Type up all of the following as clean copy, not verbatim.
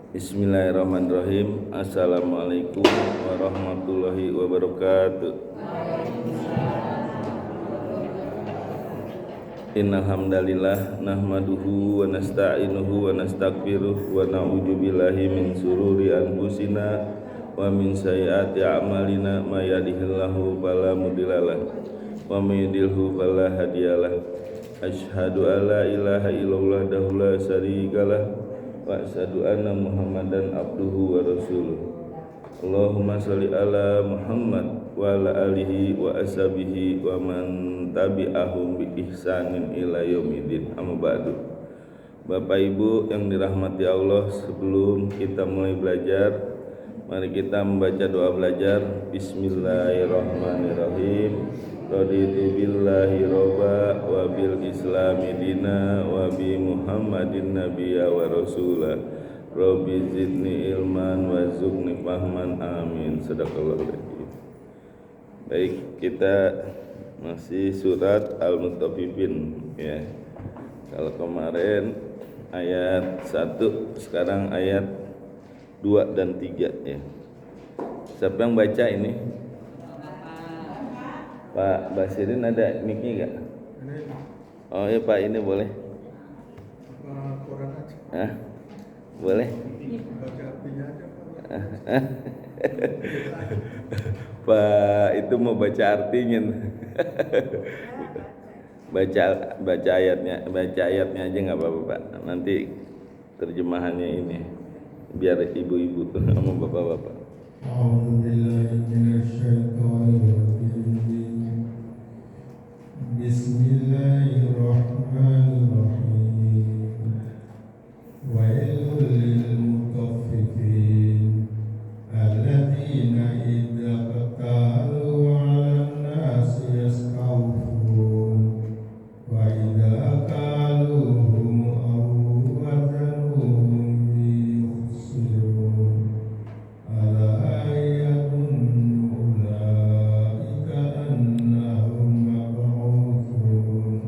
Bismillahirrahmanirrahim. Assalamualaikum warahmatullahi wabarakatuh. Innal hamdalillah nahmaduhu wa nasta'inuhu wa nastaghfiruh wa na'udzu billahi min shururi anfusina wa min sayyiati a'malina may yahdihillahu fala mudhillalah wa may yudhlilhu fala hadiyalah. Asyhadu an la ilaha illallah wahdahu la syarikalah wa asyhadu anna Muhammadan abduhu wa rasuluh. Allahumma sholli ala Muhammad wa ala alihi wa ashabihi wa man tabi'ahum bi ihsanin ila yaumiddin. Amma ba'du. Bapak Ibu yang dirahmati Allah, sebelum kita mulai belajar, mari kita membaca doa belajar. Bismillahirrahmanirrahim. Raditu billahi robba wa bil islami dina wa bi Muhammadin nabiyya wa rasulah. Rabbi zidni ilman wa zukni fahman, amin. Sadaqallahu aladzim. Baik, kita masih surat Al-Mutaffifin ya. Kalau kemarin ayat 1, sekarang ayat 2 dan 3 ya. Siapa yang baca ini? Pak Basirin ada mic-nya enggak? Oh iya Pak, ini boleh. Hah? Boleh? Pak itu mau baca artinya. baca ayatnya aja nggak apa-apa Pak. Nanti terjemahannya ini biar ibu-ibu sama bapak-bapak. Bismillahirrahmanirrahim. Wailul lil mutaffifin alladzina idza qatalu 'alan nasi yastawfun wa idza qaluhum aw wazanuhum yukhsirun ala ayatun ulaika annahum mab'utsun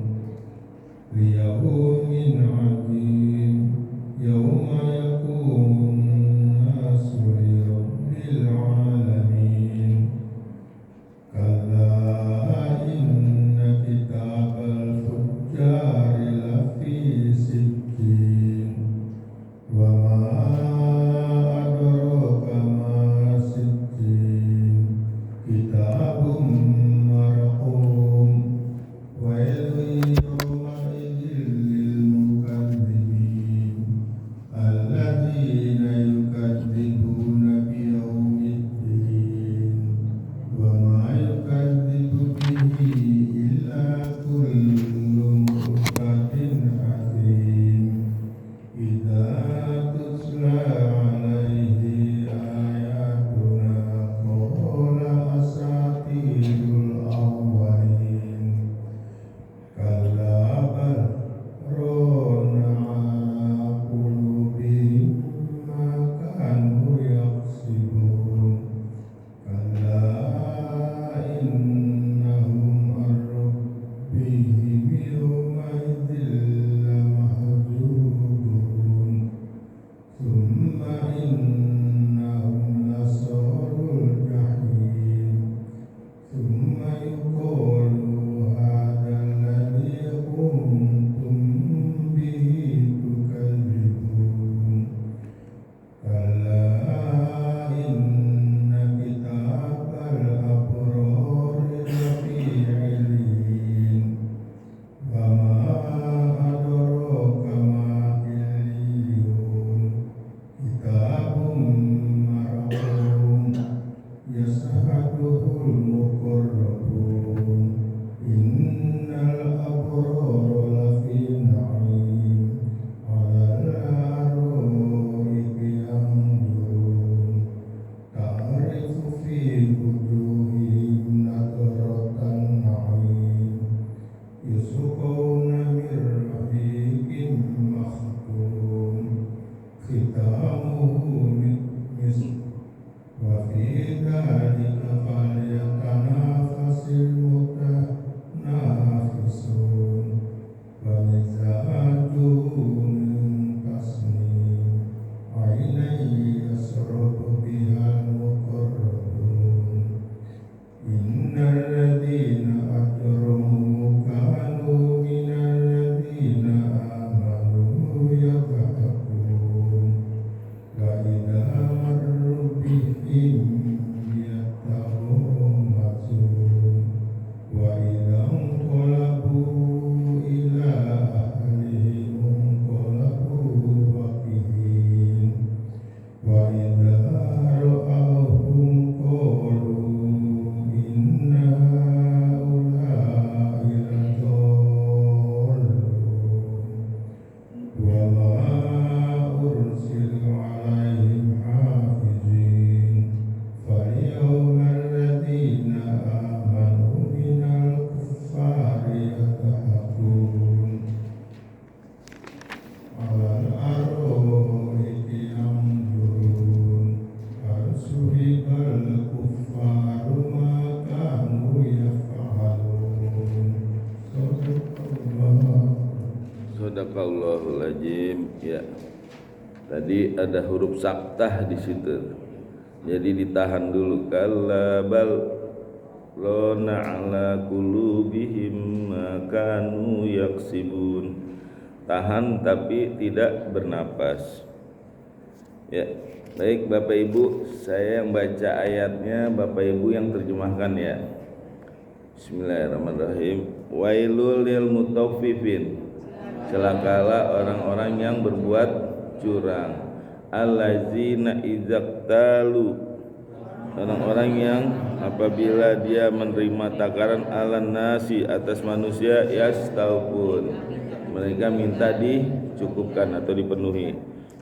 Ya. Tadi ada huruf saktah di situ. Jadi ditahan dulu. Kalla bal rana ala qulubihim ma kanu yaksibun. Tahan tapi tidak bernapas. Ya. Baik Bapak Ibu, saya yang baca ayatnya, Bapak Ibu yang terjemahkan ya. Bismillahirrahmanirrahim. Wailul lil mutaffifin. Celakalah orang-orang yang berbuat curang. Allazina izaktalu. Orang-orang yang apabila dia menerima takaran alan nasi atas manusia yastaufun. Mereka minta dicukupkan atau dipenuhi.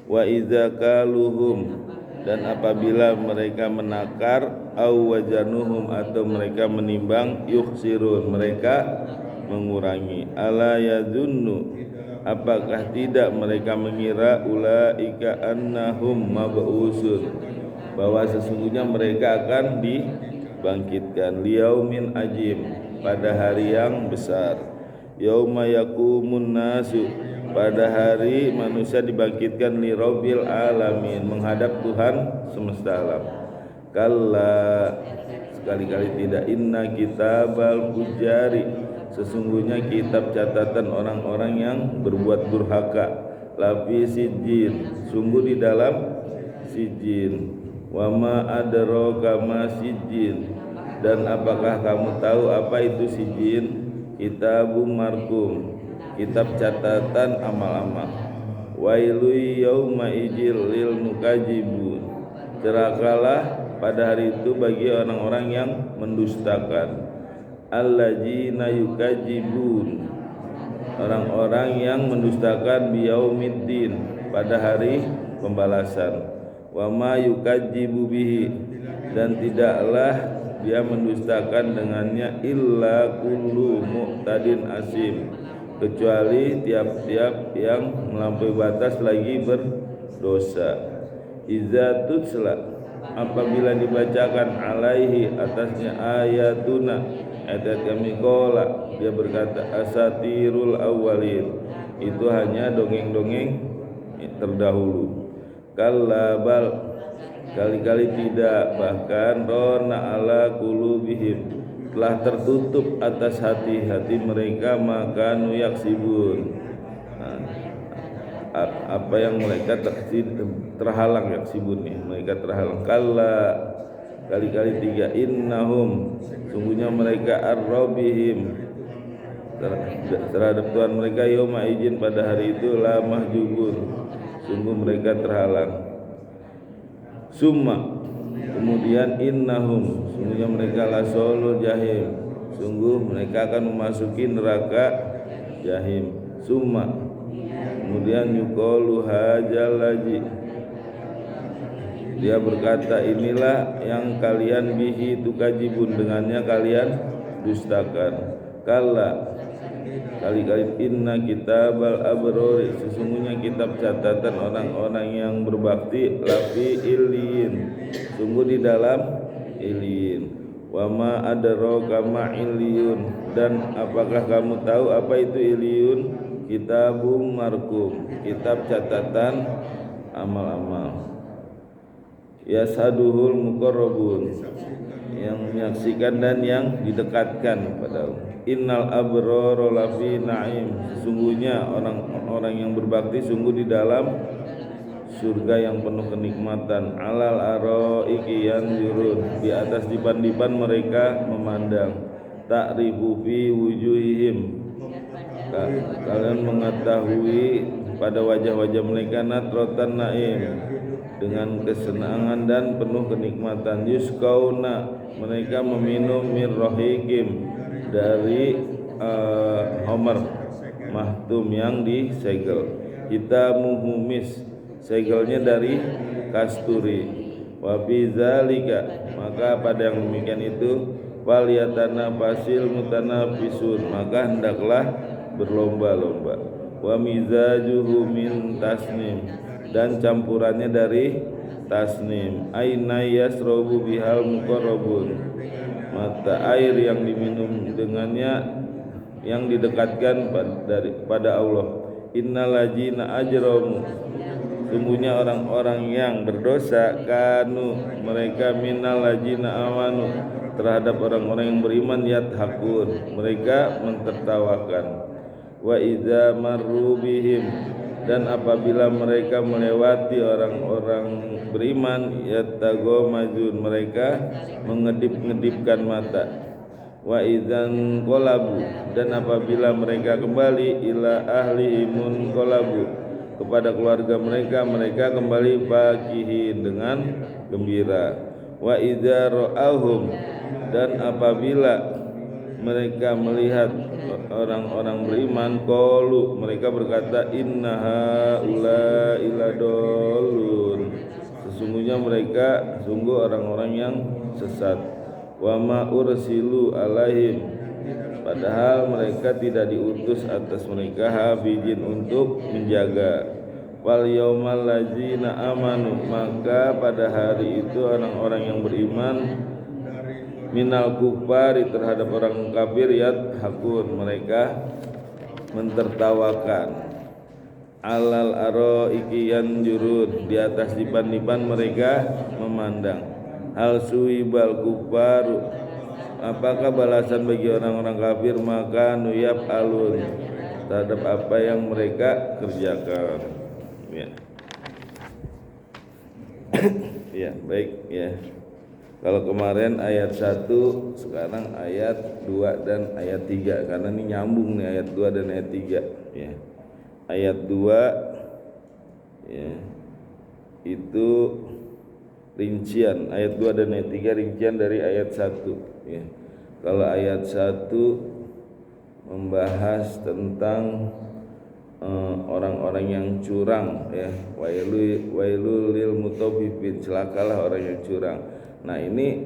Wa iza kaluhum, dan apabila mereka menakar au wajanuhum, atau mereka menimbang yukhsirun, mereka mengurangi. Ala yadunnu, apakah tidak mereka mengira ulaika annahum mab'usun, bahwa sesungguhnya mereka akan dibangkitkan liyaumin ajim, pada hari yang besar. Yauma yakumun nasu, pada hari manusia dibangkitkan li rabbil alamin, menghadap Tuhan semesta alam. Kalla, sekali-kali tidak, inna kitabal fujari, sesungguhnya kitab catatan orang-orang yang berbuat durhaka, lafi sijjin, sungguh di dalam sijjin. Wa ma adraka ma sijjin, dan apakah kamu tahu apa itu sijjin? Kitabum markum, kitab catatan amal-amal. Wailu yauma ijil lil mukajibun, celakalah pada hari itu bagi orang-orang yang mendustakan. Allazina yukajibun, orang-orang yang mendustakan biyaumiddin, pada hari pembalasan. Wa ma yukajibu bihi, dan tidaklah dia mendustakan dengannya illa kullu mu'tadin asim, kecuali tiap-tiap yang melampaui batas lagi berdosa. Iza tutsla, apabila dibacakan alaihi atasnya ayatuna, ayat kami, qala, dia berkata asatirul awwalin, itu hanya dongeng-dongeng terdahulu. Kalla bal, kali-kali tidak, bahkan rona ala qulubihim, telah tertutup atas hati-hati mereka makanu yaksibun, apa yang mereka terhalang, yaksibun nih, mereka terhalang. Kalla, kali-kali tiga, innahum, sungguhnya mereka ar-rabbihim, terhadap Tuhan mereka, yauma izin, pada hari itu, la mahjubun, sungguh mereka terhalang. Summa, kemudian innahum, sungguhnya mereka lasolul jahim, sungguh mereka akan memasuki neraka jahim. Summa, kemudian yuqalu hajal laji, dia berkata inilah yang kalian bihi tukajibun, dengannya kalian dustakan. Kalla, kali-kali inna kitabal abrori, sesungguhnya kitab catatan orang-orang yang berbakti, lafi illiyin, sungguh di dalam illiyin. Wa ma adraka ma illiyun, dan apakah kamu tahu apa itu illiyun? Kitabum markum, kitab catatan amal-amal. Yasaduhul muqarrabun, yang menyaksikan dan yang didekatkan pada Allah. Innal abrara lafi na'im, sesungguhnya orang-orang yang berbakti sungguh di dalam surga yang penuh kenikmatan. Alal araiki yanzurun, di atas dipan-dipan mereka memandang. Ta'rifu fi wujuhihim, kalian mengetahui pada wajah-wajah mereka natrotan na'im, dengan kesenangan dan penuh kenikmatan. Yusqauna, mereka meminum min rahiqim, dari homer mahtum yang disegel. Hitamuhu mis, segelnya dari kasturi. Wa fi zalika, maka pada yang demikian itu, faliyatana fasil mutanafisun, maka hendaklah berlomba-lomba. Wa mizajuhu min tasnim, dan campurannya dari tasnim. Aina yasrobu bihal muqarrabun, mata air yang diminum dengannya yang didekatkan pada Allah. innal ladzina ajramu, sungguhnya orang-orang yang berdosa, kanu mereka minal ladzina amanu, terhadap orang-orang yang beriman, yadhakun mereka mentertawakan. Wa idza marru bihim, dan apabila mereka melewati orang-orang beriman, yattaghamazun mereka mengedip-ngedipkan mata. Wa idzan qalabu, dan apabila mereka kembali ila ahlihimun qalabu, kepada keluarga mereka, mereka kembali fakihin dengan gembira. Wa idza ra'ahum, dan apabila mereka melihat orang-orang beriman, qalu mereka berkata, inna haula iladallun, sesungguhnya mereka sungguh orang-orang yang sesat. Wa ma ursilu alaihim, padahal mereka tidak diutus atas mereka hafizin untuk menjaga. Wal yaumal ladzina amanu, maka pada hari itu orang-orang yang beriman, minal kufari terhadap orang kafir, yadhakun mereka mentertawakan. Alal araiki yanjurun, di atas dipan-dipan mereka memandang. Hal suibal kufaru, apakah balasan bagi orang-orang kafir, maka nuyab alun, terhadap apa yang mereka kerjakan. Ya. Ya, baik ya. Kalau kemarin ayat 1, sekarang ayat 2 dan ayat 3, karena ini nyambung nih ayat 2 dan ayat 3 ya. Ayat 2 ya, itu rincian, ayat 2 dan ayat 3 rincian dari ayat 1 ya. Kalau ayat 1 membahas tentang orang-orang yang curang ya, wailul lil mutaffifin, celakalah orang yang curang. Nah, ini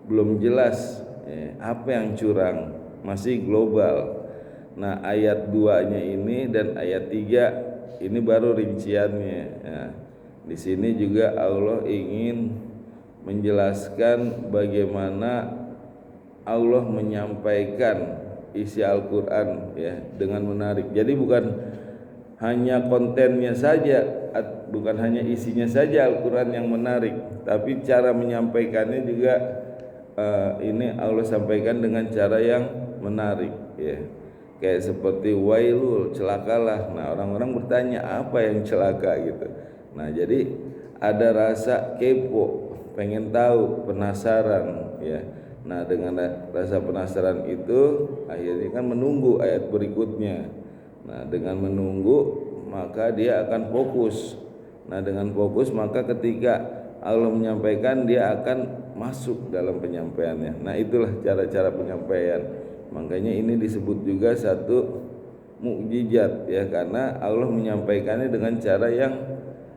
belum jelas ya, apa yang curang, masih global. Nah, ayat 2-nya ini dan ayat 3 ini baru rinciannya ya. Di sini juga Allah ingin menjelaskan bagaimana Allah menyampaikan isi Al-Qur'an ya dengan menarik. Jadi bukan hanya kontennya saja, bukan hanya isinya saja Al-Qur'an yang menarik, tapi cara menyampaikannya juga ini Allah sampaikan dengan cara yang menarik ya. Kayak seperti wailul, celakalah. Nah, orang-orang bertanya apa yang celaka gitu. Nah, jadi ada rasa kepo, pengen tahu, penasaran ya. Nah, dengan rasa penasaran itu akhirnya kan menunggu ayat berikutnya. Nah, dengan menunggu maka dia akan fokus. Nah, dengan fokus maka ketika Allah menyampaikan, dia akan masuk dalam penyampaiannya. Nah, itulah cara-cara penyampaian. Makanya ini disebut juga satu mukjizat ya, karena Allah menyampaikannya dengan cara yang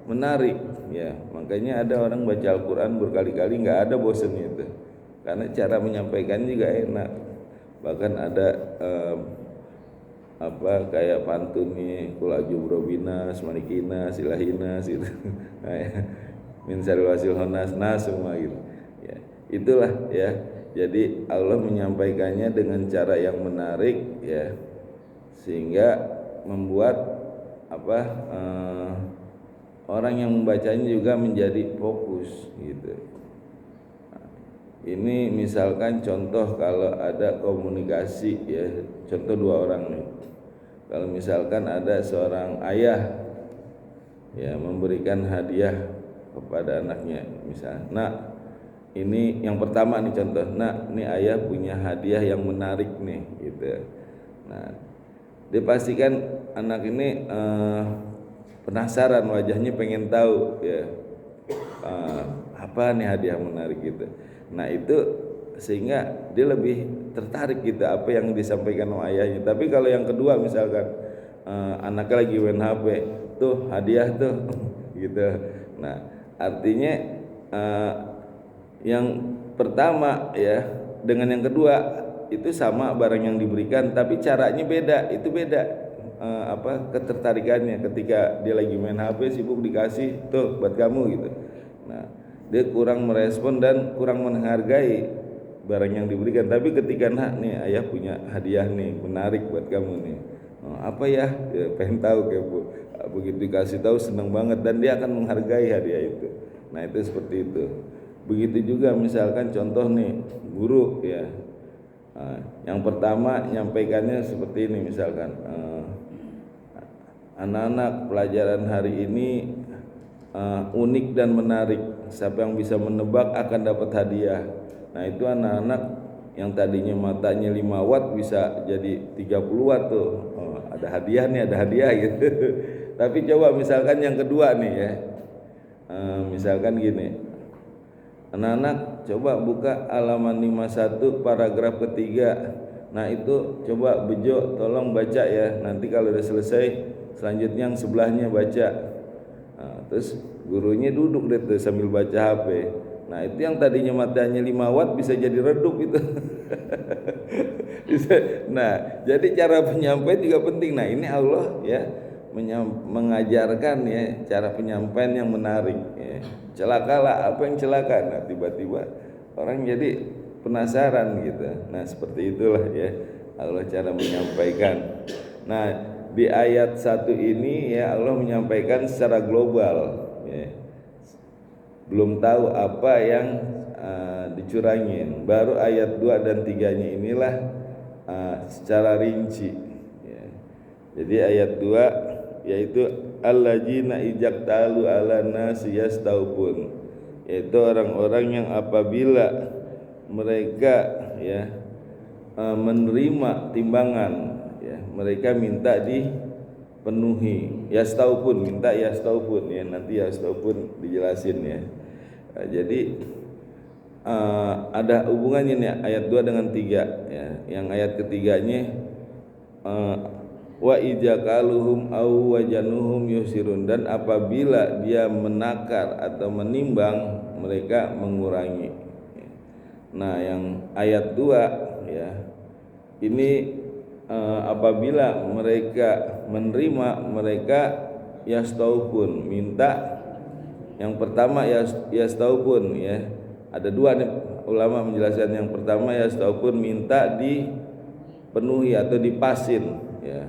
menarik ya. Makanya ada orang baca Al-Qur'an berkali-kali nggak ada bosannya itu, karena cara menyampaikannya juga enak. Bahkan ada kayak pantunnya kul ajubrobina semanikina silahina gitu min syarril wasil honas semua gitu ya. Itulah ya, jadi Allah menyampaikannya dengan cara yang menarik ya, sehingga membuat orang yang membacanya juga menjadi fokus gitu. Ini misalkan contoh kalau ada komunikasi ya, contoh dua orang nih. Kalau misalkan ada seorang ayah ya memberikan hadiah kepada anaknya, misalnya, "Nak, ini yang pertama nih contoh, nak, ini ayah punya hadiah yang menarik nih," gitu. Nah, dia pastikan anak ini penasaran, wajahnya pengen tahu ya, apa nih hadiah menarik gitu. Nah, itu sehingga dia lebih tertarik gitu apa yang disampaikan oleh ayahnya. Tapi kalau yang kedua misalkan anaknya lagi main HP, tuh hadiah tuh gitu. Nah, artinya yang pertama ya dengan yang kedua itu sama barang yang diberikan, tapi caranya beda. Itu beda ketertarikannya. Ketika dia lagi main HP sibuk dikasih tuh buat kamu gitu. Nah, dia kurang merespon dan kurang menghargai barang yang diberikan. Tapi ketika nih ayah punya hadiah nih menarik buat kamu nih, Apa ya? Ya pengen tahu kepo. Begitu dikasih tahu senang banget dan dia akan menghargai hadiah itu. Nah itu seperti itu. Begitu juga misalkan contoh nih guru ya. Yang pertama nyampaikannya seperti ini misalkan, anak-anak pelajaran hari ini unik dan menarik. Siapa yang bisa menebak akan dapat hadiah. Nah itu anak-anak yang tadinya matanya 5 watt bisa jadi 30 watt tuh. Ada hadiah nih, ada hadiah gitu. Tapi coba misalkan yang kedua nih ya, misalkan gini, anak-anak coba buka halaman 51 paragraf ketiga. Nah itu coba Bejo tolong baca ya. Nanti kalau udah selesai selanjutnya yang sebelahnya baca. Terus gurunya duduk deh tuh sambil baca HP. Nah itu yang tadinya matanya 5 watt bisa jadi redup itu. Nah jadi cara penyampaian juga penting. Nah ini Allah ya mengajarkan ya cara penyampaian yang menarik ya. Celakalah apa yang celaka. Nah tiba-tiba orang jadi penasaran gitu. Nah seperti itulah ya Allah cara menyampaikan. Nah di ayat 1 ini ya Allah menyampaikan secara global ya. Belum tahu apa yang dicurangin. Baru ayat 2 dan 3-nya inilah secara rinci ya. Jadi ayat 2 yaitu alladzina ijaktalu ala nasi yastaufun, yaitu orang-orang yang apabila mereka ya menerima timbangan ya, mereka minta dipenuhi. Yastaufun, minta yastaufun ya, nanti yastaufun dijelasin ya. Jadi ada hubungannya nih ayat 2 dengan 3 ya. Yang ayat ketiganya wa ijakaluhum au wajanuhum yusirun, dan apabila dia menakar atau menimbang mereka mengurangi. Nah yang ayat 2 ya ini apabila mereka menerima mereka yastaufun, minta. Yang pertama yastaufun ya, ada 2 nih ulama menjelaskan. Yang pertama yastaufun minta dipenuhi atau dipasin ya,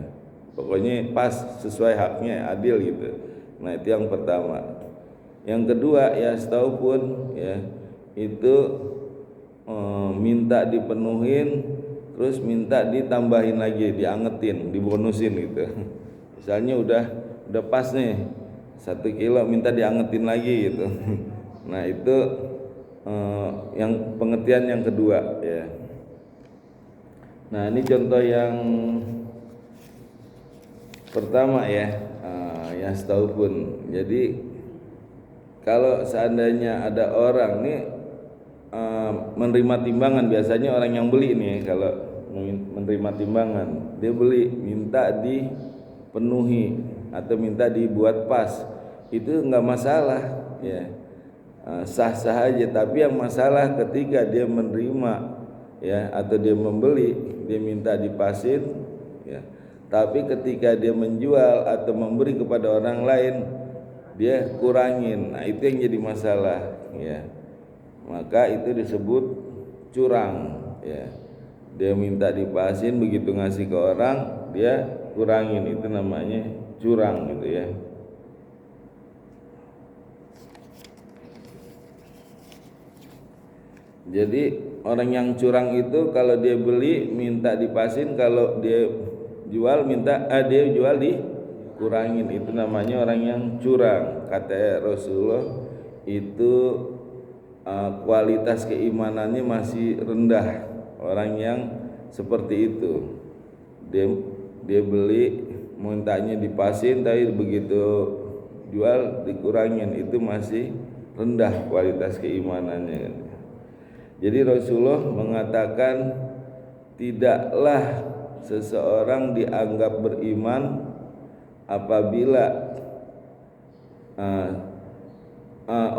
pokoknya pas sesuai haknya, adil gitu. Nah itu yang pertama. Yang kedua yastaufun ya itu minta dipenuhin, terus minta ditambahin lagi, diangetin, dibonusin gitu. Misalnya udah pas nih 1 kilo, minta diangetin lagi gitu. Nah itu yang pengertian yang kedua ya. Nah ini contoh yang pertama ya, yastaufun. Jadi kalau seandainya ada orang nih menerima timbangan, biasanya orang yang beli nih kalau menerima timbangan, dia beli minta dipenuhi atau minta dibuat pas, itu enggak masalah ya, sah-sah aja. Tapi yang masalah ketika dia menerima ya atau dia membeli, dia minta dipasin ya, tapi ketika dia menjual atau memberi kepada orang lain dia kurangin. Nah itu yang jadi masalah ya, maka itu disebut curang ya. Dia minta dipasin, begitu ngasih ke orang dia kurangin, itu namanya curang gitu ya. Jadi orang yang curang itu kalau dia beli minta dipasin, kalau dia jual minta dia jual dikurangin, itu namanya orang yang curang. Kata Rasulullah itu kualitas keimanannya masih rendah orang yang seperti itu. Dia beli mintanya dipasin, tapi begitu jual dikurangin, itu masih rendah kualitas keimanannya. Jadi Rasulullah mengatakan tidaklah seseorang dianggap beriman apabila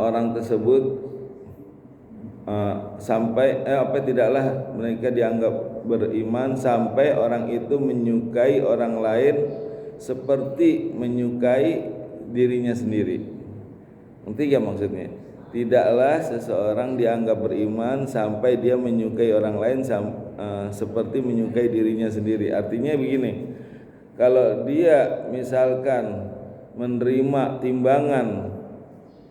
orang tersebut tidaklah mereka dianggap beriman sampai orang itu menyukai orang lain seperti menyukai dirinya sendiri. Ngerti ya maksudnya? Tidaklah seseorang dianggap beriman sampai dia menyukai orang lain seperti menyukai dirinya sendiri. Artinya begini, Kalau dia misalkan menerima timbangan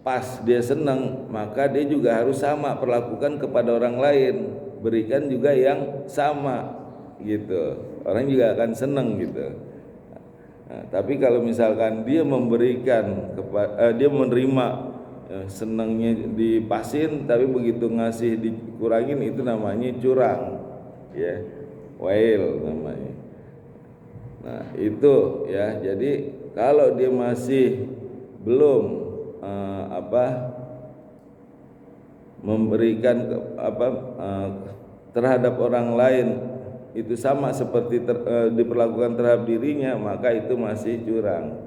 pas, dia senang, maka dia juga harus sama perlakukan kepada orang lain, berikan juga yang sama gitu. Orang juga akan senang gitu. Nah, tapi kalau misalkan dia memberikan dia menerima, senangnya dipasin tapi begitu ngasih dikurangin, itu namanya curang ya, wail namanya. Nah itu ya, jadi kalau dia masih belum memberikan terhadap orang lain itu sama seperti diperlakukan terhadap dirinya, maka itu masih curang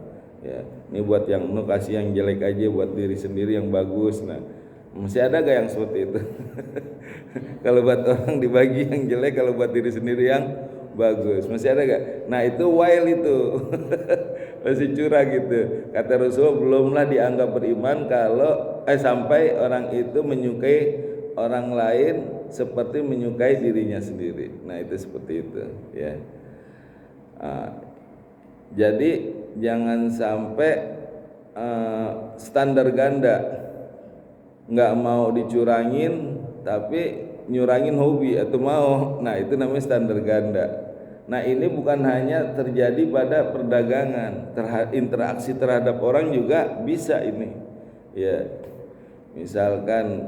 ya. Ini buat yang kasih yang jelek aja, buat diri sendiri yang bagus. Nah masih ada gak yang seperti itu? Kalau buat orang dibagi yang jelek, kalau buat diri sendiri yang bagus, masih ada gak? Nah itu wail itu masih curang gitu. Kata Rasulullah, belumlah dianggap beriman kalau sampai orang itu menyukai orang lain seperti menyukai dirinya sendiri. Nah itu seperti itu ya. Jadi jangan sampai standar ganda, nggak mau dicurangin tapi nyurangin hobi atau mau. Nah itu namanya standar ganda. Nah ini bukan hanya terjadi pada perdagangan, interaksi terhadap orang juga bisa ini ya. Misalkan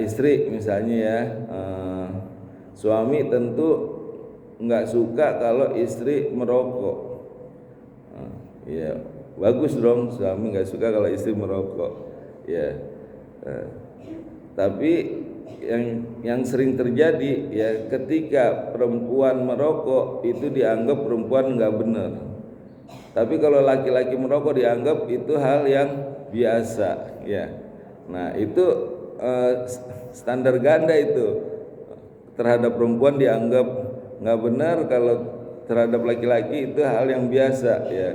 istri misalnya ya, suami tentu nggak suka kalau istri merokok. Ya bagus dong, suami nggak suka kalau istri merokok ya. Tapi yang sering terjadi ya, ketika perempuan merokok itu dianggap perempuan nggak benar. Tapi kalau laki-laki merokok dianggap itu hal yang biasa ya. Nah itu standar ganda itu, terhadap perempuan dianggap nggak benar, kalau terhadap laki-laki itu hal yang biasa ya.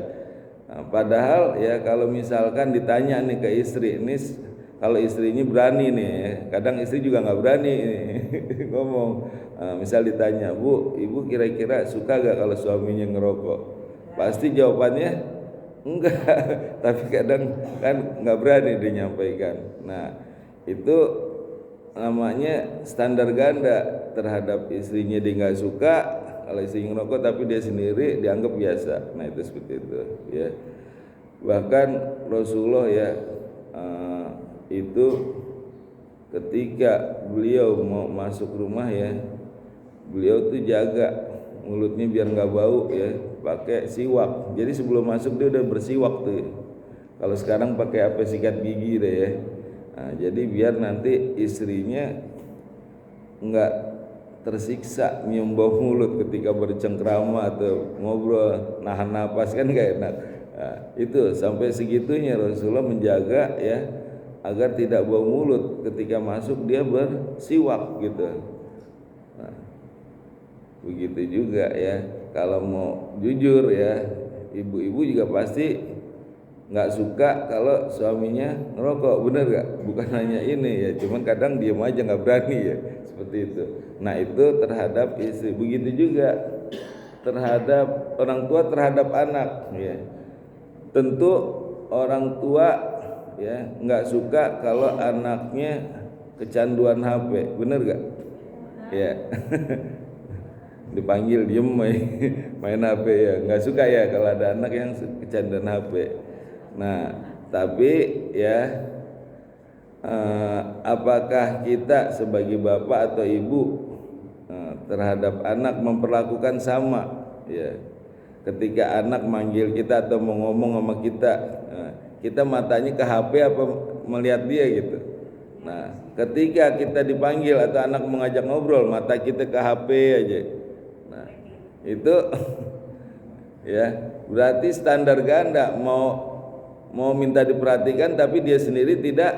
Nah, padahal ya kalau misalkan ditanya nih ke istri, ini kalau istrinya berani nih ya, kadang istri juga nggak berani ngomong. Misal ditanya, Bu, ibu kira-kira suka gak kalau suaminya ngerokok? Pasti jawabannya enggak, tapi kadang kan nggak berani dia nyampaikan. Nah itu namanya standar ganda, terhadap istrinya dia nggak suka kalau istrinya ngerokok, tapi dia sendiri dianggap biasa. Nah itu seperti itu ya. Bahkan Rasulullah ya, itu ketika beliau mau masuk rumah ya, beliau tuh jaga mulutnya biar nggak bau ya, pakai siwak. Jadi sebelum masuk dia udah bersiwak tuh ya. Kalau sekarang pakai apa, sikat gigi deh ya. Nah, jadi biar nanti istrinya nggak tersiksa nyium bau mulut ketika bercengkrama atau ngobrol, nahan napas kan nggak enak. Nah, itu sampai segitunya Rasulullah menjaga ya, agar tidak bau mulut ketika masuk dia bersiwak gitu. Nah, begitu juga ya, kalau mau jujur ya, ibu-ibu juga pasti nggak suka kalau suaminya ngerokok, bener gak? Bukan hanya ini ya, cuman kadang diam aja nggak berani ya, seperti itu. Nah itu terhadap istri. Begitu juga terhadap orang tua terhadap anak ya. Tentu orang tua ya nggak suka kalau anaknya kecanduan HP, bener gak? Ya. Dipanggil diem main HP ya, nggak suka ya kalau ada anak yang kecanduan HP. Nah tapi ya, apakah kita sebagai bapak atau ibu terhadap anak memperlakukan sama ya? Ketika anak manggil kita atau mau ngomong sama kita, kita matanya ke HP apa melihat dia gitu. Nah ketika kita dipanggil atau anak mengajak ngobrol, mata kita ke HP aja. Nah itu ya berarti standar ganda, mau minta diperhatikan tapi dia sendiri tidak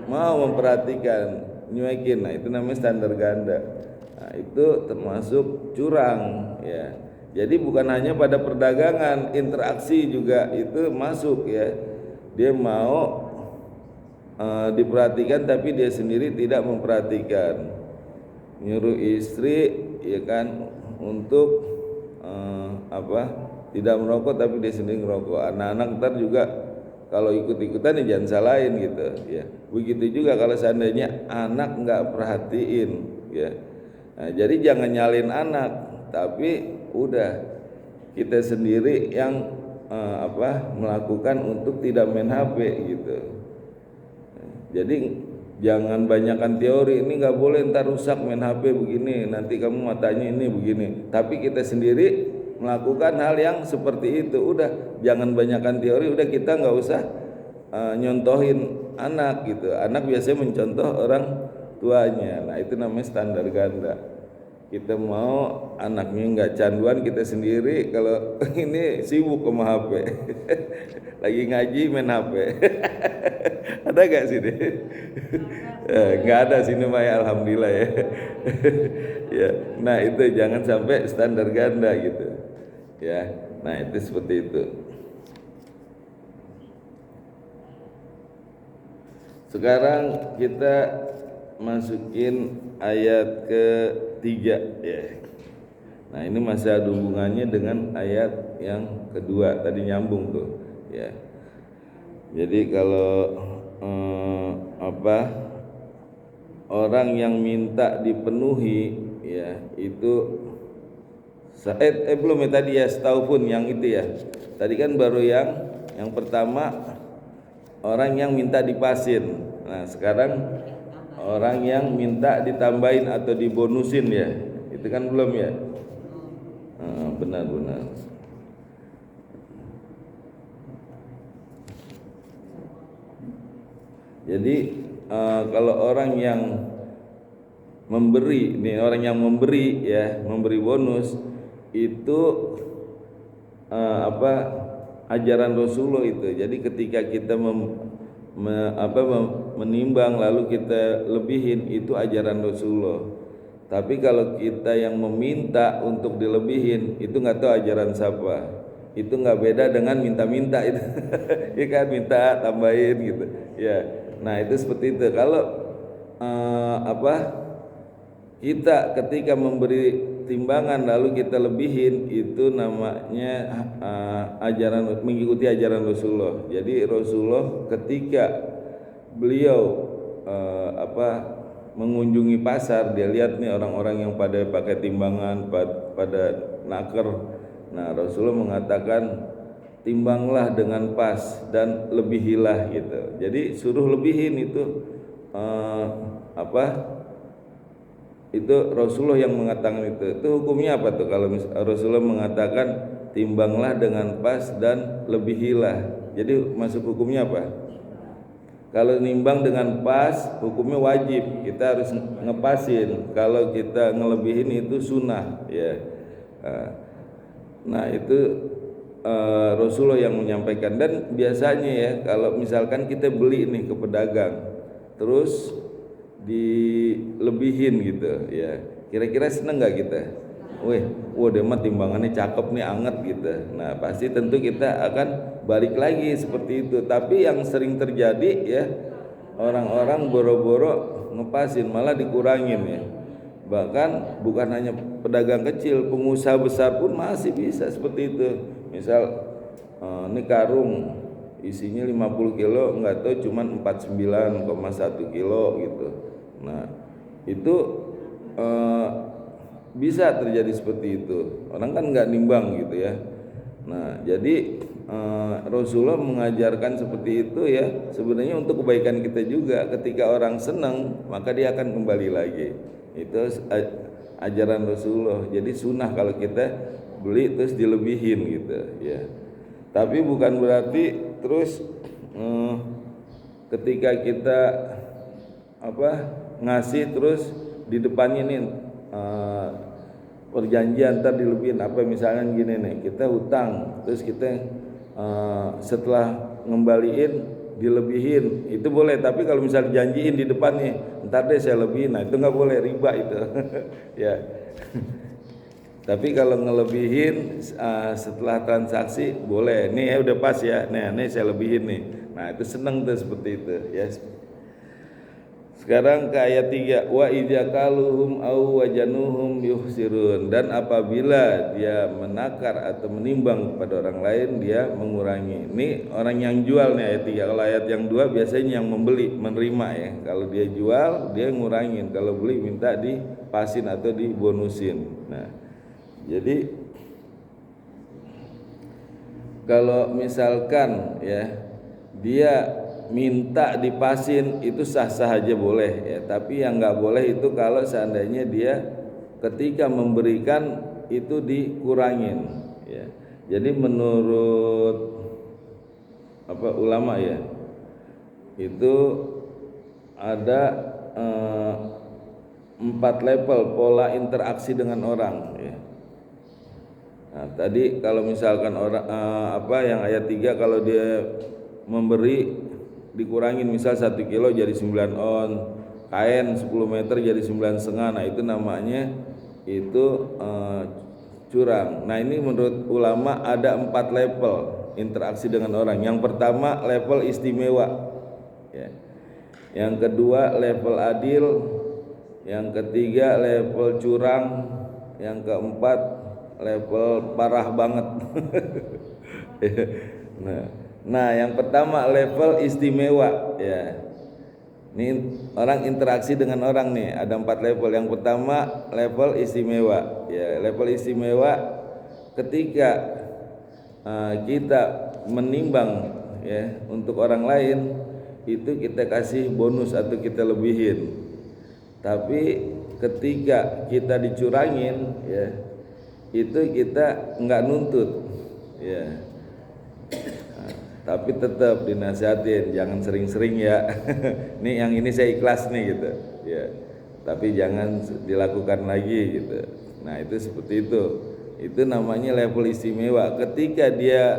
mau memperhatikan, nyuekin. Nah itu namanya standar ganda. Nah itu termasuk curang ya. Jadi bukan hanya pada perdagangan, interaksi juga itu masuk ya. Dia mau diperhatikan tapi dia sendiri tidak memperhatikan. Nyuruh istri ya kan untuk tidak merokok tapi dia sendiri ngerokok. Anak-anak ntar juga kalau ikut-ikutan ya jangan salahin gitu ya. Begitu juga kalau seandainya anak nggak perhatiin ya. Nah, jadi jangan nyalin anak, tapi udah kita sendiri yang melakukan untuk tidak main HP gitu. Jadi jangan banyakkan teori, ini nggak boleh ntar rusak main HP begini, nanti kamu matanya ini begini. Tapi kita sendiri melakukan hal yang seperti itu. Udah jangan banyakkan teori, udah kita nggak usah nyontohin anak gitu. Anak biasanya mencontoh orang tuanya. Nah itu namanya standar ganda. Kita mau anaknya nggak canduan, kita sendiri kalau ini sibuk sama HP. Lagi ngaji main HP. Ada gak sini? Nggak ada sini mah ya, alhamdulillah ya. Ya, nah itu jangan sampai standar ganda gitu. Ya, nah itu seperti itu. Sekarang kita masukin ayat ketiga ya. Nah ini masih ada hubungannya dengan ayat yang kedua tadi, nyambung tuh ya. Jadi kalau orang yang minta dipenuhi ya itu belum ya tadi ya, setaupun yang itu ya. Tadi kan baru yang pertama orang yang minta dipasin. Nah sekarang orang yang minta ditambahin atau dibonusin ya, itu kan belum ya. Benar-benar. Jadi kalau orang yang memberi, nih orang yang memberi ya, memberi bonus itu ajaran Rasulullah itu. Jadi ketika kita menimbang lalu kita lebihin, itu ajaran Rasulullah. Tapi kalau kita yang meminta untuk dilebihin, itu nggak tahu ajaran siapa. Itu nggak beda dengan minta-minta itu. Ya kan, minta tambahin gitu ya. Nah itu seperti itu. Kalau kita ketika memberi timbangan lalu kita lebihin, itu namanya ajaran, mengikuti ajaran Rasulullah. Jadi Rasulullah ketika beliau mengunjungi pasar, dia lihat nih orang-orang yang pada pakai timbangan, pada naker. Nah Rasulullah mengatakan timbanglah dengan pas dan lebihilah gitu. Jadi suruh lebihin itu itu Rasulullah yang mengatakan itu. Itu hukumnya apa tuh kalau Rasulullah mengatakan timbanglah dengan pas dan lebihilah? Jadi masuk hukumnya apa? Kalau nimbang dengan pas hukumnya wajib, kita harus ngepasin. Kalau kita ngelebihin itu sunnah ya. Nah itu Rasulullah yang menyampaikan. Dan biasanya ya kalau misalkan kita beli nih ke pedagang terus dilebihin gitu ya, kira-kira seneng nggak kita? Dia mah timbangannya cakep nih, anget gitu. Nah pasti tentu kita akan balik lagi seperti itu. Tapi yang sering terjadi ya, orang-orang boro-boro ngepasin malah dikurangin ya. Bahkan bukan hanya pedagang kecil, pengusaha besar pun masih bisa seperti itu. Misal ini karung isinya 50 kilo, nggak tahu cuman 49,1 kilo gitu. Nah itu bisa terjadi seperti itu. Orang kan nggak nimbang gitu ya. Nah jadi Rasulullah mengajarkan seperti itu ya, sebenarnya untuk kebaikan kita juga. Ketika orang senang maka dia akan kembali lagi. Itu ajaran Rasulullah. Jadi sunnah kalau kita beli terus dilebihin gitu ya. Tapi bukan berarti terus ketika kita ngasih terus di depannya nih perjanjian ntar dilebihin. Misalnya gini nih, kita hutang terus kita setelah ngembaliin dilebihin, itu boleh. Tapi kalau misal janjiin di depan nih, ntar deh saya lebihin, nah itu nggak boleh, riba itu. Ya. Tapi kalau ngelebihin setelah transaksi boleh. Nih ya udah pas ya, nih saya lebihin nih. Nah itu seneng tuh seperti itu ya. Sekarang ke ayat 3, wa idza kaluhum au wajanuhum yuhsirun, dan apabila dia menakar atau menimbang kepada orang lain dia mengurangi. Ini orang yang jual nih ayat 3. Kalau ayat yang 2 biasanya yang membeli menerima ya. Kalau dia jual dia ngurangin, kalau beli minta dipasin atau dibonusin. Nah, jadi kalau misalkan ya dia minta dipasin itu sah-sah aja boleh ya, tapi yang nggak boleh itu kalau seandainya dia ketika memberikan itu dikurangin ya. Jadi menurut ulama ya, itu ada 4 level pola interaksi dengan orang ya. Nah, tadi kalau misalkan orang yang ayat 3 kalau dia memberi dikurangin, misal 1 kilo jadi 9 on, kain 10 meter jadi 9,5. Nah itu namanya curang. Nah ini menurut ulama ada 4 level interaksi dengan orang. Yang pertama level istimewa ya. Yang kedua level adil. Yang ketiga level curang. Yang keempat level parah banget. Nah, yang pertama level istimewa ya. Ini orang interaksi dengan orang nih, ada 4 level. Yang pertama level istimewa ya. Level istimewa ketika kita menimbang ya untuk orang lain itu kita kasih bonus atau kita lebihin. Tapi ketika kita dicurangin ya itu kita nggak nuntut ya. Tapi tetap dinasihatin jangan sering-sering ya. Nih yang ini saya ikhlas nih gitu ya, tapi jangan dilakukan lagi gitu. Nah itu seperti itu namanya level istimewa. Ketika dia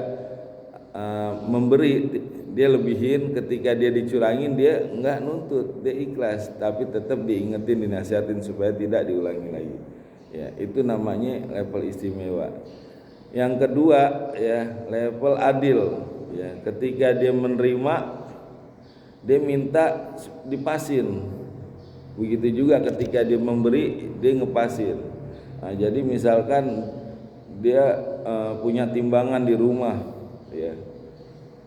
memberi dia lebihin, ketika dia dicurangin dia nggak nuntut, dia ikhlas, tapi tetap diingetin, dinasihatin supaya tidak diulangi lagi ya. Itu namanya level istimewa. Yang kedua ya level adil ya, ketika dia menerima dia minta dipasin. Begitu juga ketika dia memberi dia ngepasin. Nah, jadi misalkan dia punya timbangan di rumah ya,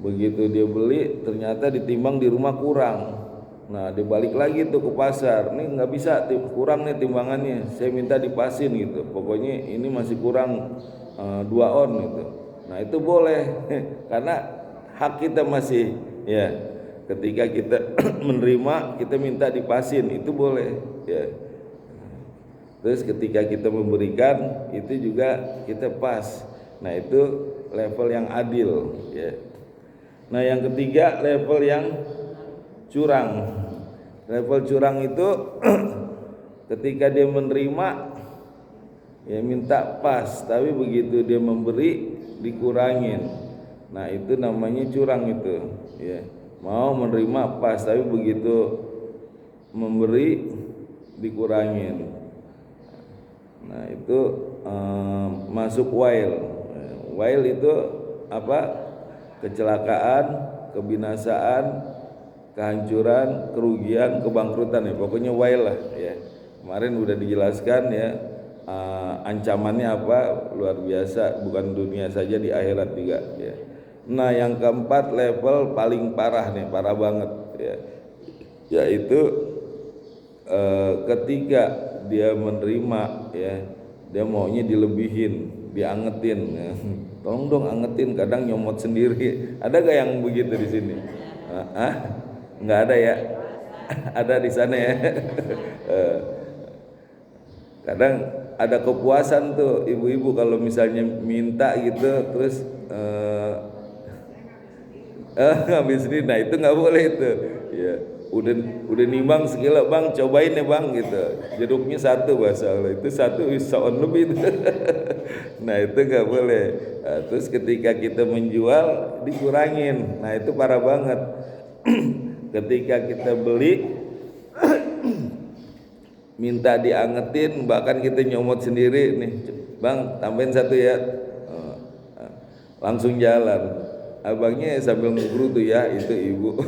begitu dia beli ternyata ditimbang di rumah kurang. Nah dia balik lagi tuh ke pasar, nih nggak bisa, kurang nih timbangannya, saya minta dipasin gitu, pokoknya ini masih kurang 2 on gitu. Nah itu boleh karena hak kita masih ya, ketika kita menerima kita minta dipasin itu boleh ya. Terus ketika kita memberikan itu juga kita pas. Nah itu level yang adil ya. Nah yang ketiga level yang curang. Level curang itu ketika dia menerima ya minta pas, tapi begitu dia memberi dikurangin. Nah itu namanya curang itu ya. Mau menerima pas, tapi begitu memberi dikurangin. Nah itu masuk wail. Wail itu apa? Kecelakaan, kebinasaan, kehancuran, kerugian, kebangkrutan ya. Pokoknya wail lah ya. Kemarin udah dijelaskan ya, ancamannya apa, luar biasa, bukan dunia saja, di akhirat juga ya. Nah yang keempat level paling parah nih, parah banget ya, yaitu ketika dia menerima ya, dia maunya dilebihin, diangetin ya. Tolong dong angetin, kadang nyomot sendiri. Ada gak yang begitu di sini? Nggak ada ya? Ada di sana ya. Kadang ada kepuasan tuh ibu-ibu kalau misalnya minta gitu terus habis ini. Nah itu nggak boleh itu ya. Udah nimbang sekilo, bang cobain ya bang gitu, jeruknya 1 bahasa Allah itu 1 sound lebih itu. Nah itu nggak boleh. Nah, terus ketika kita menjual dikurangin, nah itu parah banget. Ketika kita beli minta diangetin, bahkan kita nyomot sendiri nih, bang tambahin 1 ya, langsung jalan. abangnya sambil ngeguru tuh, ya itu ibu.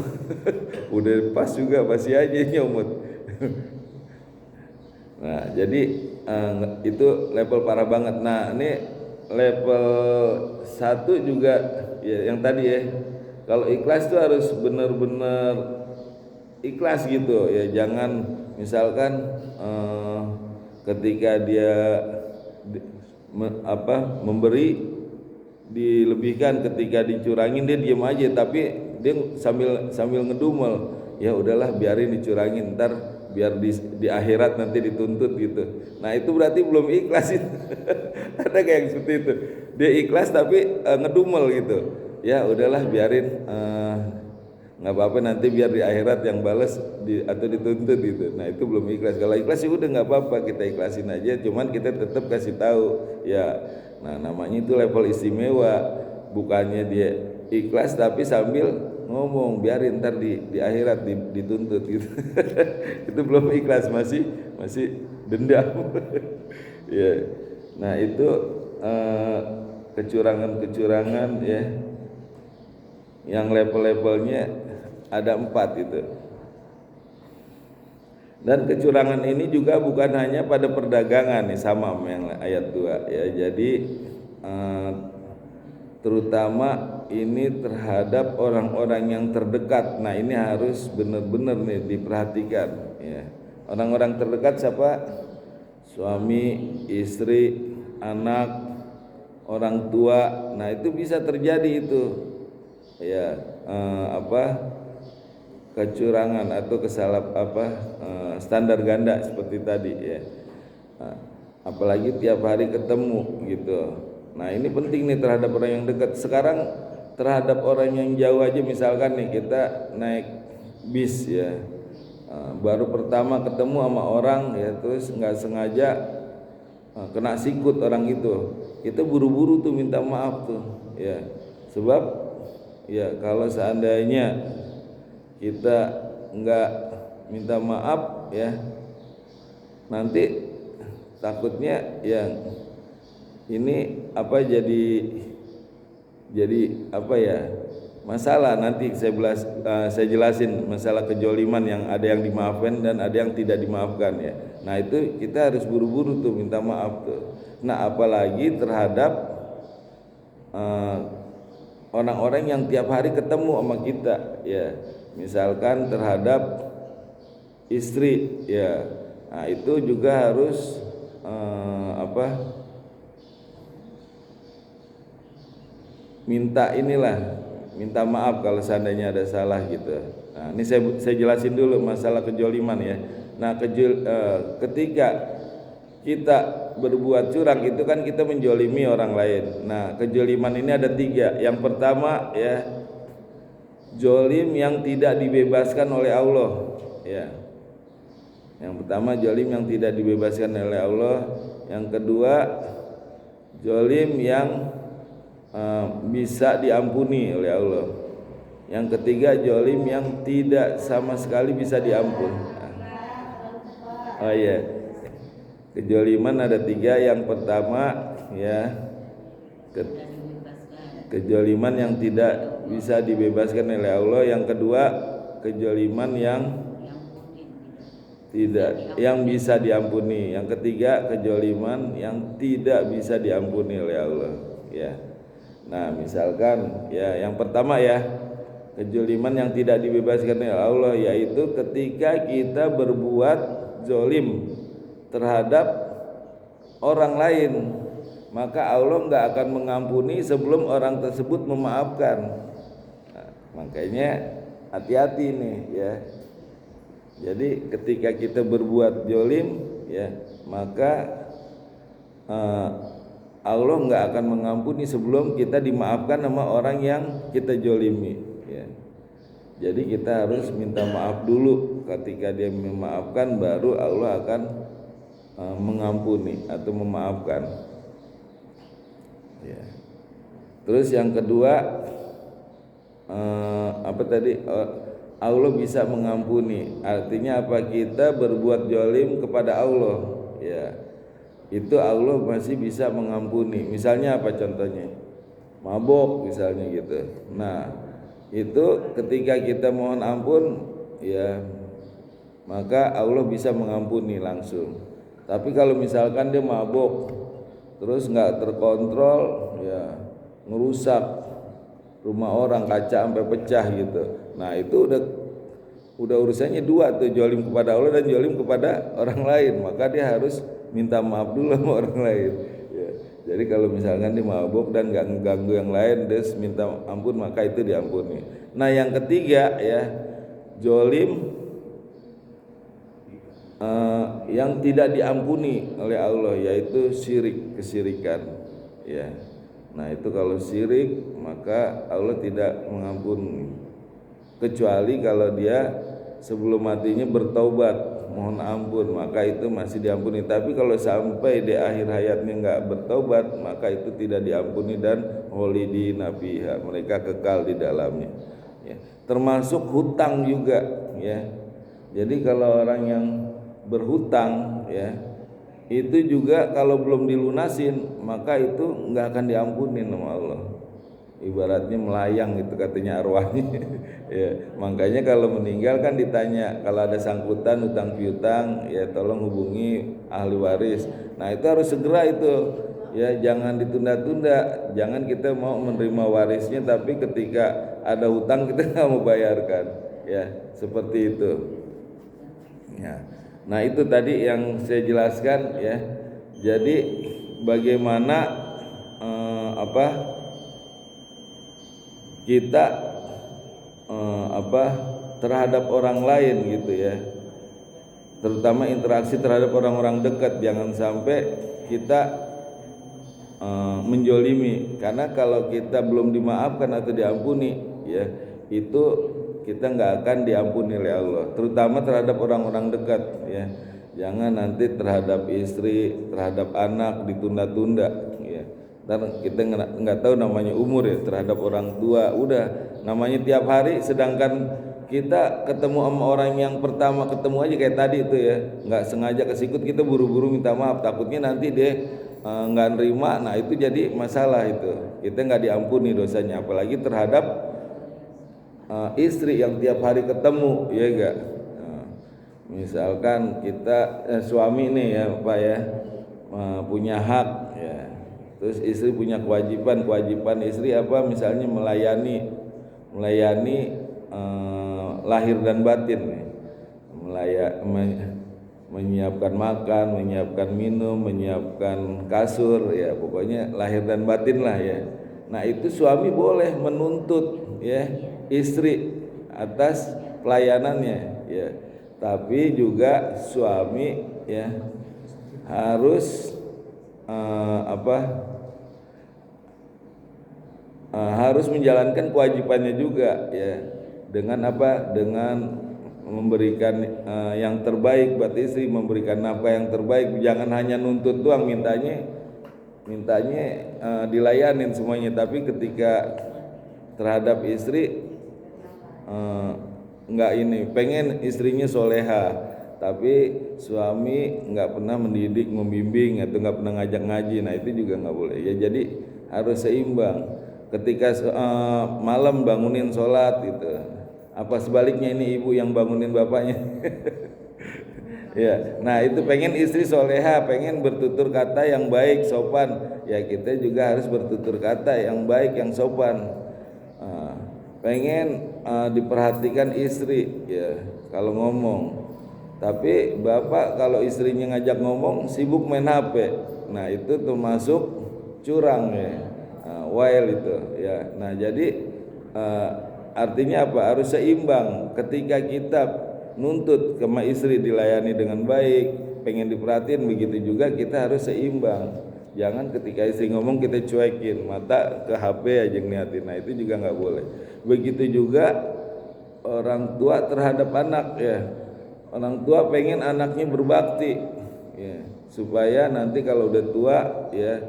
Udah pas juga, masih aja nyomot. Nah jadi itu level parah banget. Nah ini level satu juga ya, yang tadi ya, kalau ikhlas tuh harus benar-benar ikhlas gitu ya. Jangan misalkan ketika dia memberi dilebihkan, ketika dicurangin dia diem aja, tapi dia sambil ngedumel, ya udahlah biarin dicurangin, ntar biar di akhirat nanti dituntut gitu. Nah itu berarti belum ikhlas itu. Ada kayak yang seperti itu, dia ikhlas tapi ngedumel gitu, ya udahlah biarin, nggak apa-apa nanti biar di akhirat yang balas atau dituntut gitu. Nah itu belum ikhlas. Kalau ikhlas sih udah nggak apa-apa, kita ikhlasin aja, cuman kita tetap kasih tahu ya. Nah namanya itu level istimewa, bukannya dia ikhlas tapi sambil ngomong biarin ntar di akhirat dituntut gitu. Itu belum ikhlas, masih dendam. Ya. Nah itu kecurangan-kecurangan ya, yang level-levelnya ada 4 itu. Dan kecurangan ini juga bukan hanya pada perdagangan nih, sama yang ayat 2 ya. Jadi terutama ini terhadap orang-orang yang terdekat. Nah ini harus benar-benar nih diperhatikan ya. Orang-orang terdekat siapa? Suami, istri, anak, orang tua. Nah itu bisa terjadi itu ya, kecurangan atau standar ganda seperti tadi ya. Apalagi tiap hari ketemu gitu. Nah ini penting nih terhadap orang yang dekat. Sekarang terhadap orang yang jauh aja, misalkan nih kita naik bis ya, baru pertama ketemu sama orang ya, terus nggak sengaja kena sikut orang itu buru-buru tuh minta maaf tuh ya. Sebab ya kalau seandainya kita nggak minta maaf ya, nanti takutnya yang ini jadi apa ya, masalah. Nanti saya jelasin masalah kejoliman, yang ada yang dimaafkan dan ada yang tidak dimaafkan ya. Nah itu kita harus buru-buru tuh minta maaf tuh. Nah apalagi terhadap orang-orang yang tiap hari ketemu sama kita ya, misalkan terhadap istri ya. Nah itu juga harus minta maaf kalau seandainya ada salah gitu. Nah ini saya jelasin dulu masalah kejoliman ya. Nah ketika kita berbuat curang itu kan kita menjolimi orang lain. Nah kejoliman ini ada 3. Yang pertama ya, jolim yang tidak dibebaskan oleh Allah ya. Yang pertama jolim yang tidak dibebaskan oleh Allah. Yang kedua jolim yang bisa diampuni oleh Allah. Yang ketiga jolim yang tidak sama sekali bisa diampuni. Oh iya, kejoliman ada 3. Yang pertama ya, kejoliman yang tidak bisa dibebaskan oleh Allah. Yang kedua kejoliman yang bisa diampuni. Yang ketiga kejoliman yang tidak bisa diampuni oleh Allah ya. Nah misalkan ya, yang pertama ya, kejoliman yang tidak dibebaskan oleh Allah, yaitu ketika kita berbuat zolim terhadap orang lain, maka Allah nggak akan mengampuni sebelum orang tersebut memaafkan. Nah, makanya hati-hati nih ya. Jadi ketika kita berbuat zolim ya, maka Allah nggak akan mengampuni sebelum kita dimaafkan sama orang yang kita jolimi ya. Jadi kita harus minta maaf dulu. Ketika dia memaafkan, baru Allah akan mengampuni atau memaafkan ya. Terus yang kedua Allah bisa mengampuni. Artinya apa? Kita berbuat jolim kepada Allah ya, itu Allah masih bisa mengampuni. Misalnya apa contohnya? mabok misalnya gitu. Nah, itu ketika kita mohon ampun ya, maka Allah bisa mengampuni langsung. Tapi kalau misalkan dia mabok terus nggak terkontrol ya, ngerusak rumah orang, kaca sampai pecah gitu. Nah, itu udah urusannya dua tuh, jolim kepada Allah dan jolim kepada orang lain. Maka dia harus minta maaf dulu sama orang lain ya. Jadi kalau misalkan dia mabuk dan nggak mengganggu yang lain, dia minta ampun, maka itu diampuni. Nah, yang ketiga ya, jolim yang tidak diampuni oleh Allah, yaitu syirik, kesyirikan ya. Nah, itu kalau syirik maka Allah tidak mengampuni, kecuali kalau dia sebelum matinya bertaubat mohon ampun, maka itu masih diampuni. Tapi kalau sampai di akhir hayatnya nggak bertaubat, maka itu tidak diampuni dan kholidina fiha, mereka kekal di dalamnya ya. Termasuk hutang juga ya. Jadi kalau orang yang berhutang ya, itu juga kalau belum dilunasin maka itu nggak akan diampunin sama Allah. Ibaratnya melayang gitu katanya arwahnya ya. Makanya kalau meninggal kan ditanya, kalau ada sangkutan hutang piutang ya tolong hubungi ahli waris. Nah, itu harus segera itu ya, jangan ditunda-tunda. Jangan kita mau menerima warisnya tapi ketika ada hutang kita nggak mau bayarkan ya, seperti itu ya. Nah, itu tadi yang saya jelaskan ya. Jadi bagaimana kita terhadap orang lain gitu ya, terutama interaksi terhadap orang-orang dekat. Jangan sampai kita menjolimi, karena kalau kita belum dimaafkan atau diampuni ya, itu kita nggak akan diampuni oleh Allah, terutama terhadap orang-orang dekat ya. Jangan nanti terhadap istri, terhadap anak ditunda-tunda ya. Dan kita nggak tahu namanya umur ya, terhadap orang tua udah namanya tiap hari, sedangkan kita ketemu sama orang yang pertama ketemu aja kayak tadi itu ya, nggak sengaja kesikut, kita buru-buru minta maaf, takutnya nanti dia nggak nerima. Nah, itu jadi masalah, itu kita nggak diampuni dosanya, apalagi terhadap istri yang tiap hari ketemu ya enggak. Misalkan kita suami nih ya Pak ya, punya hak ya, terus istri punya kewajiban istri apa, misalnya melayani lahir dan batin nih, menyiapkan makan, menyiapkan minum, menyiapkan kasur ya, pokoknya lahir dan batin lah ya. Nah, itu suami boleh menuntut ya istri atas pelayanannya ya, tapi juga suami ya harus harus menjalankan kewajibannya juga ya, dengan apa, dengan memberikan yang terbaik buat istri, memberikan nafkah yang terbaik. Jangan hanya nuntut doang, mintanya dilayanin semuanya, tapi ketika terhadap istri enggak ini, pengen istrinya soleha tapi suami enggak pernah mendidik, membimbing, atau enggak pernah ngajak ngaji. Nah, itu juga enggak boleh ya. Jadi harus seimbang. Ketika malam bangunin sholat gitu, apa sebaliknya ini ibu yang bangunin bapaknya ya. Nah, itu pengen istri soleha, pengen bertutur kata yang baik, sopan ya, kita juga harus bertutur kata yang baik, yang sopan. Pengen diperhatikan istri ya kalau ngomong, tapi bapak kalau istrinya ngajak ngomong sibuk main HP, nah itu termasuk curang ya, wail itu ya. Nah, jadi artinya apa, harus seimbang. Ketika kita nuntut sama istri dilayani dengan baik, pengen diperhatiin, begitu juga kita harus seimbang. Jangan ketika istri ngomong kita cuekin, mata ke HP aja ngeliatin. Nah, itu juga nggak boleh. Begitu juga orang tua terhadap anak ya. Orang tua pengen anaknya berbakti ya, supaya nanti kalau udah tua ya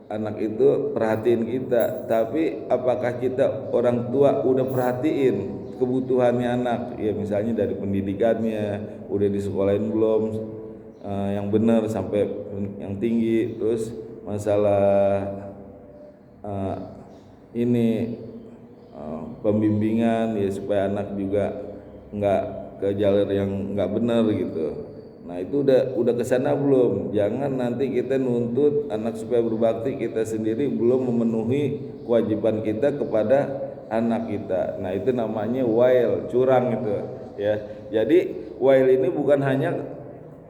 anak itu perhatiin kita. Tapi apakah kita orang tua udah perhatiin kebutuhannya anak ya, misalnya dari pendidikannya udah disekolahin belum yang benar sampai yang tinggi, terus masalah ini pembimbingan ya supaya anak juga nggak ke jalur yang nggak benar gitu. Nah itu udah kesana belum? Jangan nanti kita nuntut anak supaya berbakti, kita sendiri belum memenuhi kewajiban kita kepada anak kita. Nah itu namanya wail, curang itu ya. Jadi wail ini bukan hanya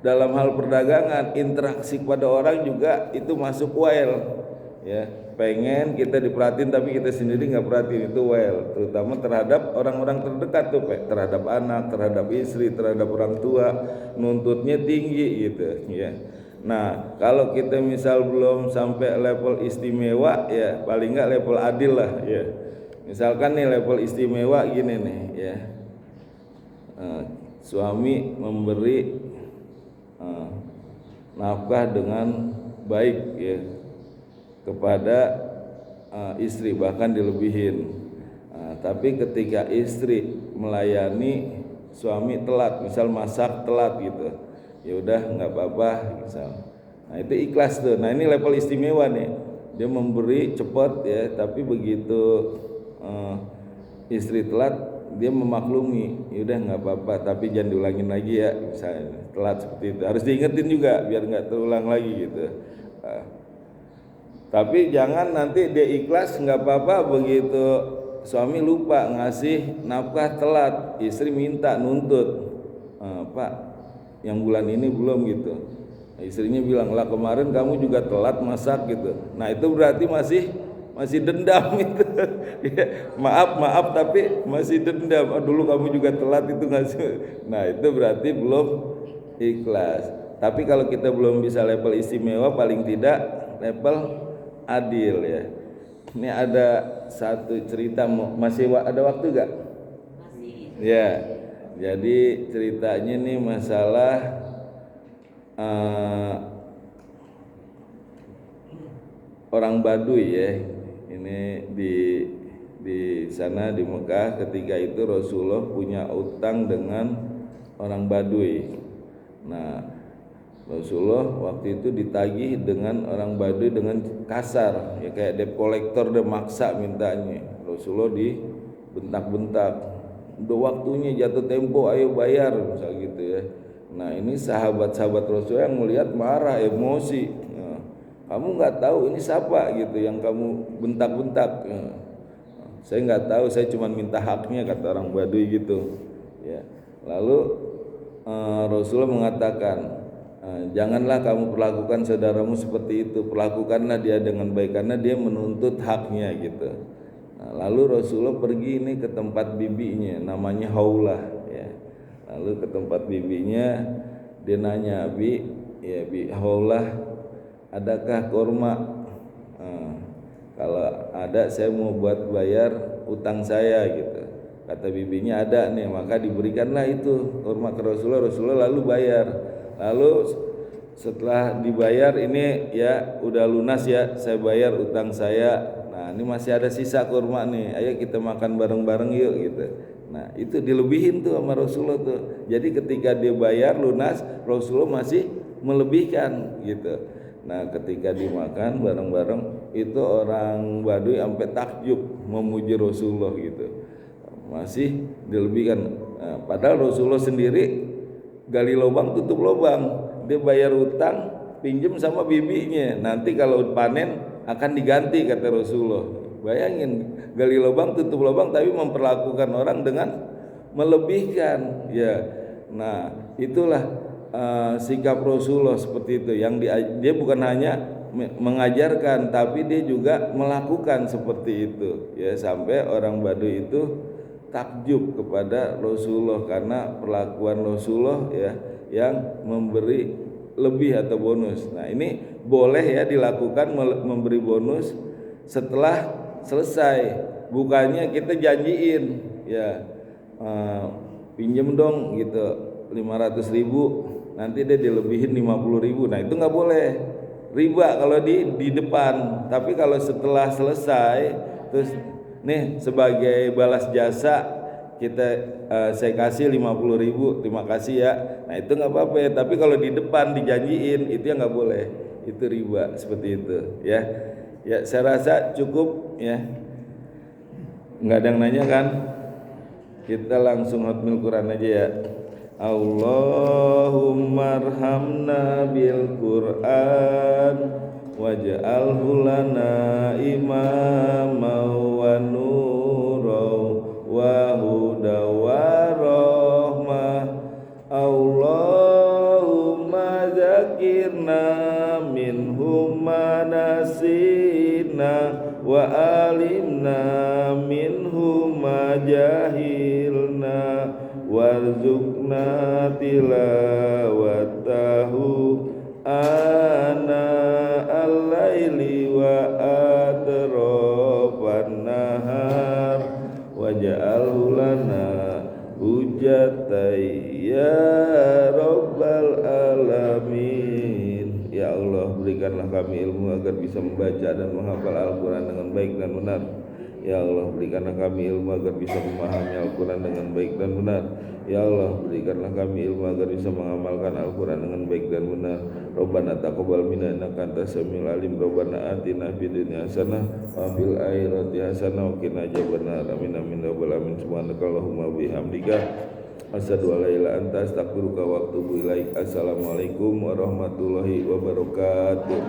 dalam hal perdagangan, interaksi kepada orang juga itu masuk wail ya. Pengen kita diperhatiin tapi kita sendiri nggak perhatiin, itu wail, terutama terhadap orang-orang terdekat tuh, terhadap anak, terhadap istri, terhadap orang tua, nuntutnya tinggi gitu ya. Nah kalau kita misal belum sampai level istimewa ya, paling nggak level adil lah ya. Misalkan nih level istimewa gini nih ya, suami memberi nafkah dengan baik ya kepada istri, bahkan dilebihin. Tapi ketika istri melayani suami telat, misal masak telat gitu, ya udah nggak apa-apa misal. Nah itu ikhlas tuh. Nah ini level istimewa nih, dia memberi cepat ya, tapi begitu istri telat dia memaklumi, ya udah nggak apa-apa, tapi jangan diulangin lagi ya, misalnya telat seperti itu. Harus diingetin juga biar nggak terulang lagi gitu. Tapi jangan nanti dia ikhlas nggak apa-apa, begitu suami lupa ngasih nafkah telat, istri minta nuntut, Pak yang bulan ini belum gitu. Nah, istrinya bilang, lah kemarin kamu juga telat masak gitu. Nah itu berarti masih dendam itu. Ya, maaf tapi masih dendam. Dulu kamu juga telat itu ngasih. Nah itu berarti belum ikhlas. Tapi kalau kita belum bisa level istimewa, paling tidak level adil ya. Ini ada satu cerita, masih ada waktu gak? Masih. Ya, jadi ceritanya nih masalah orang Baduy ya. Ini di sana di Mekah, ketika itu Rasulullah punya utang dengan orang Baduy. Nah Rasulullah waktu itu ditagih dengan orang Baduy dengan kasar ya, kayak debt collector, dia maksa mintanya. Rasulullah dibentak-bentak, udah waktunya jatuh tempo, ayo bayar misal gitu ya. Nah ini sahabat-sahabat Rasulullah yang melihat marah, emosi. Nah, kamu nggak tahu ini siapa gitu yang kamu bentak-bentak. Nah, saya nggak tahu, saya cuma minta haknya, kata orang Baduy gitu ya. Lalu Rasulullah mengatakan, janganlah kamu perlakukan saudaramu seperti itu, perlakukanlah dia dengan baik karena dia menuntut haknya gitu. Nah, lalu Rasulullah pergi ini ke tempat bibinya namanya Haulah ya. Lalu ke tempat bibinya, dia nanya, Bi Haulah, adakah kurma? Kalau ada saya mau buat bayar utang saya gitu. Kata bibinya ada nih, maka diberikanlah itu kurma ke Rasulullah. Rasulullah lalu bayar. Lalu setelah dibayar, ini ya udah lunas ya, saya bayar utang saya. Nah ini masih ada sisa kurma nih, ayo kita makan bareng-bareng yuk gitu. Nah itu dilebihin tuh sama Rasulullah tuh. Jadi ketika dia bayar lunas, Rasulullah masih melebihkan gitu. Nah ketika dimakan bareng-bareng, itu orang Baduy sampai takjub memuji Rasulullah gitu, masih dilebihkan. Nah, padahal Rasulullah sendiri gali lubang tutup lubang, dia bayar utang pinjem sama bibinya, nanti kalau panen akan diganti kata Rasulullah. Bayangin, gali lubang tutup lubang tapi memperlakukan orang dengan melebihkan ya. Nah itulah sikap Rasulullah seperti itu, yang dia bukan hanya mengajarkan tapi dia juga melakukan seperti itu ya, sampai orang Baduy itu takjub kepada Rasulullah karena perlakuan Rasulullah ya, yang memberi lebih atau bonus. Nah ini boleh ya dilakukan, memberi bonus setelah selesai, bukannya kita janjiin ya, pinjem dong gitu 500.000, nanti dia dilebihin 50.000. Nah itu nggak boleh, riba kalau di depan. Tapi kalau setelah selesai terus nih sebagai balas jasa kita saya kasih 50.000, terima kasih ya. Nah itu nggak apa-apa ya. Tapi kalau di depan dijanjiin, itu yang nggak boleh, itu riba seperti itu ya. Ya saya rasa cukup ya. Nggak ada yang nanya kan? Kita langsung hotmil Quran aja ya. Allahumma arhamna bil Quran waj'alhu lana imama wa nura wa huda wa rahmah. Allahumma zakirna minhum ma nasina wa alimna minhum ma jahilna warzuqna tilawatahu ana al-laili wa atrafan nahar waj'alhu lana hujjatai ya rabbal alamin. Ya Allah, berikanlah kami ilmu agar bisa membaca dan menghafal Al-Quran dengan baik dan benar. Ya Allah, berikanlah kami ilmu agar bisa memahami Al-Quran dengan baik dan benar. Ya Allah, berikanlah kami ilmu agar bisa mengamalkan Al-Quran dengan baik dan benar. Rabbana taqabbal minna innaka antas samiul alim. Rabbana atina fid dunya hasanah wa fil akhirati hasanah wa qina adzabannar. Amin amin ya rabbal alamin. Subhanakallahumma wa bihamdika asyhadu an la ilaha illa anta astaghfiruka wa atubu ilaik. Assalamualaikum warahmatullahi wabarakatuh.